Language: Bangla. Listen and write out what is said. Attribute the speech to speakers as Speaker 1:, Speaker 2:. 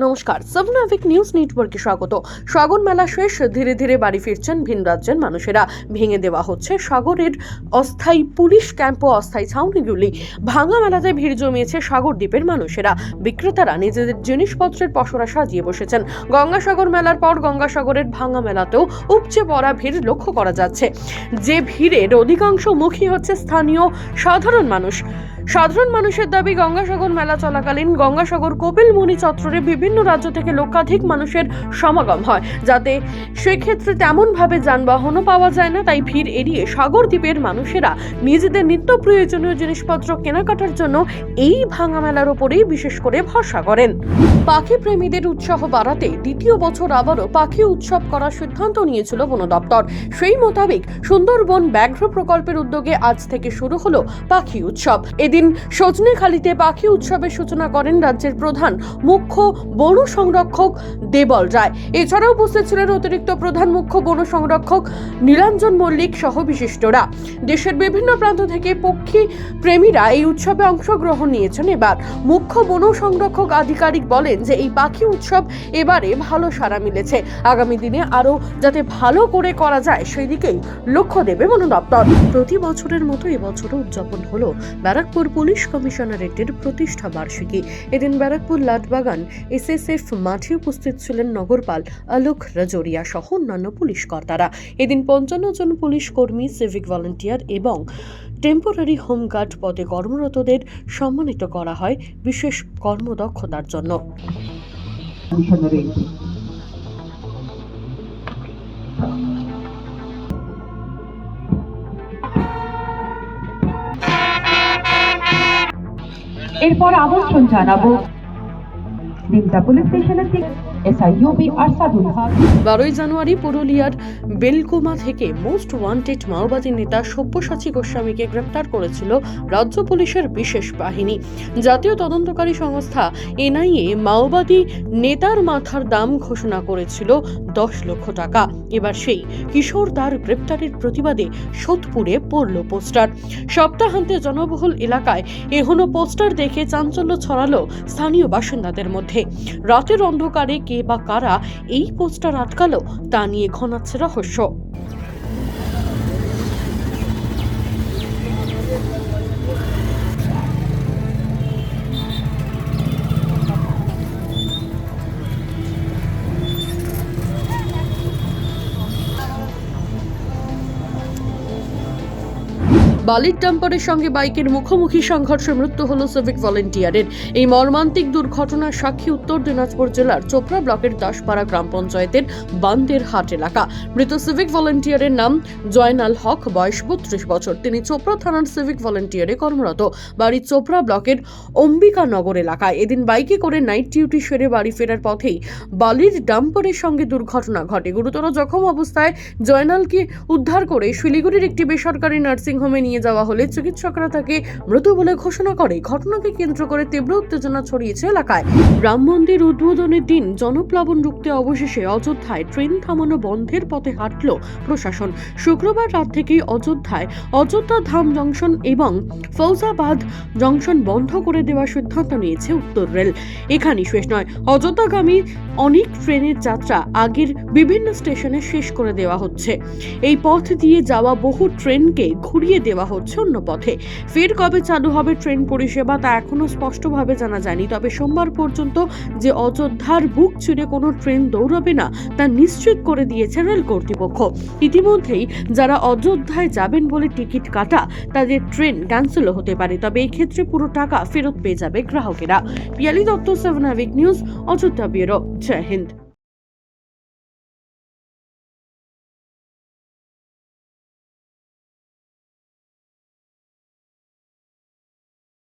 Speaker 1: নমস্কার, সাবনাভিক নিউজ নেটওয়ার্কে স্বাগত। সাগর মেলা শেষ, ধীরে ধীরে বাড়ি ফিরছেন ভিন রাজ্যের মানুষেরা। ভেঙে দেওয়া হচ্ছে সাগরের অস্থায়ী পুলিশ ক্যাম্প ও অস্থায়ী ছাউনিগুলি। ভাঙা মেলাতে ভিড় জমিয়েছে সাগর দ্বীপের মানুষেরা। বিক্রেতারা নিজেদের জিনিসপত্রের পসরা সাজিয়ে বসেছেন। গঙ্গাসাগর মেলার পর গঙ্গাসাগরের ভাঙা মেলাতেও উপচে পড়া ভিড় লক্ষ্য করা যাচ্ছে। যে ভিড়ের অধিকাংশ মুখী হচ্ছে স্থানীয় সাধারণ মানুষ। সাধারণ মানুষের দাবি, গঙ্গাসাগর মেলা চলাকালীন গঙ্গাসাগর কপিলমুনি চত্বরে বিভিন্ন রাজ্য থেকে লক্ষাধিক মানুষের সমাগম হয়, যাতে সেক্ষেত্রে তেমনভাবে যানবাহনও পাওয়া যায় না। তাই ভিড় এড়িয়ে সাগর দ্বীপের মানুষেরা নিজেদের নিত্য প্রয়োজনীয় জিনিসপত্র কেনাকাটার জন্য এই ভাঙা মেলার উপরেই বিশেষ করে ভরসা করেন। পাখি প্রেমীদের উৎসাহ বাড়াতে দ্বিতীয় বছর আবারও পাখি উৎসব করার সিদ্ধান্ত নিয়েছিল বন দপ্তর। সেই মোতাবেক সুন্দরবন ব্যাঘ্র প্রকল্পের উদ্যোগে আজ থেকে শুরু হলো পাখি উৎসব। এদিন সজনেখালিতে পাখি উৎসবের সূচনা করেন রাজ্যের প্রধান মুখ্য বন সংরক্ষক দেবল রায়। এছাড়াও উপস্থিত ছিলেন অতিরিক্ত প্রধান মুখ্য বন সংরক্ষক নীলাঞ্জন মল্লিক সহ বিশিষ্টরা। দেশের বিভিন্ন প্রান্ত থেকে পক্ষী প্রেমীরা এই উৎসবে অংশগ্রহণ নিয়েছেন। এবার মুখ্য বন সংরক্ষক আধিকারিক বলেন যে এই পাখি উৎসব এবারে ভালো সাড়া মিলেছে। আগামী দিনে আরো যাতে ভালো করে করা যায় সেই দিকেই লক্ষ্য দেবে বন দপ্তর। প্রতি বছরের মতো এবছরও উদযাপন হলো ব্যারাকপুর পুলিশ কমিশনারেটের প্রতিষ্ঠা বার্ষিকী। এদিন ব্যারাকপুর লাটবাগান এসএসএফ মাঠে উপস্থিত ছিলেন নগরপাল আলোক রাজোরিয়া সহ অন্যান্য পুলিশ কর্তারা। এদিন 55 জন পুলিশ কর্মী, সিভিক ভলান্টিয়ার এবং টেম্পোরারি হোমগার্ড পদে কর্মরতদের সম্মানিত করা হয় বিশেষ কর্মদক্ষতার জন্য।
Speaker 2: এরপর আমন্ত্রণ জানাবো দিমটা পুলিশ স্টেশনের থেকে এসআইইউবি আরসাদুল হক।
Speaker 1: 12 জানুয়ারি পুরুলিয়ার বেলকুমা থেকে মোস্ট ওয়ান্টেড মাওবাদী নেতা সব্যসাচী গোস্বামীকে গ্রেপ্তার করেছিল রাজ্য পুলিশের বিশেষ বাহিনী। জাতীয় তদন্তকারী সংস্থা এনআইএ মাওবাদী নেতার মাথার দাম ঘোষণা করেছিল 10 লক্ষ টাকা। এবার সেই কিশোরদার গ্রেপ্তারের প্রতিবাদে সোদপুরে পড়ল পোস্টার। সপ্তাহান্তে জনবহুল এলাকায় এখনো পোস্টার দেখে চাঞ্চল্য ছড়ালো স্থানীয় বাসিন্দাদের মধ্যে। রাতের অন্ধকারে কে বা কারা এই পোস্টার আটকালো তা নিয়ে ঘনাচ্ছে রহস্য। বালির ডাম্পারের সঙ্গে বাইকের মুখোমুখি সংঘর্ষে মৃত্যু হলো সিভিক ভলান্টিয়ারের। এই মর্মান্তিক দুর্ঘটনার সাক্ষী উত্তর দিনাজপুর জেলার চোপড়া ব্লকের দাসপাড়া গ্রাম পঞ্চায়েতের বান্দের হাট এলাকা। মৃত সিভিক ভলান্টিয়ারের নাম জয়নাল হক, বয়স 32 বছর। তিনি চোপড়া থানার সিভিক ভলান্টিয়ারে কর্মরত। বাড়ি চোপড়া ব্লকের অম্বিকানগর এলাকায়। এদিন বাইকে করে নাইট ডিউটি সেরে বাড়ি ফেরার পথেই বালির ডাম্পারের সঙ্গে দুর্ঘটনা ঘটে। গুরুতর জখম অবস্থায় জয়নালকে উদ্ধার করে শিলিগুড়ির একটি বেসরকারি নার্সিংহোমে নিয়ে যাওয়া হলে চিকিৎসকরা তাকে মৃত বলে ঘোষণা করে। ঘটনাকে কেন্দ্র করে তীব্র উত্তেজনা ছড়িয়েছে এলাকায়। রাম মন্দির উদ্বোধনের দিন জনপ্লাবন রুখতে অবশেষে অযোধ্যায় ট্রেন থামানো বন্ধের পথে হাঁটল প্রশাসন। শুক্রবার রাত থেকেই অযোধ্যায় অযোধ্যা ধাম জংশন এবং ফৌজাবাদ জংশন বন্ধ করে দেওয়ার সিদ্ধান্ত নিয়েছে উত্তর রেল। এখানেই শেষ নয়, অযোধ্যাগামী অনেক ট্রেনের যাত্রা আগের বিভিন্ন স্টেশনে শেষ করে দেওয়া হচ্ছে। এই পথ দিয়ে যাওয়া বহু ট্রেনকে ঘুরিয়ে দেওয়া হচ্ছে অন্য পথে। ফের কবে চালু হবে ট্রেন পরিষেবা তা এখনো স্পষ্টভাবে জানা যায়নি। তবে সোমবার পর্যন্ত যে অযোধ্যার বুক চিরে কোনো ট্রেন দৌড়াবে না তা নিশ্চিত করে দিয়েছে রেল কর্তৃপক্ষ। ইতিমধ্যেই যারা অযোধ্যায় যাবেন বলে টিকিট কাটা তাদের ট্রেন ক্যান্সেলও হতে পারে। তবে এই ক্ষেত্রে পুরো টাকা ফেরত পেয়ে যাবে গ্রাহকেরা। পিয়ালি দত্ত, সাবনাভিক নিউজ, অযোধ্যা ব্যুরো। জয় হিন্দ।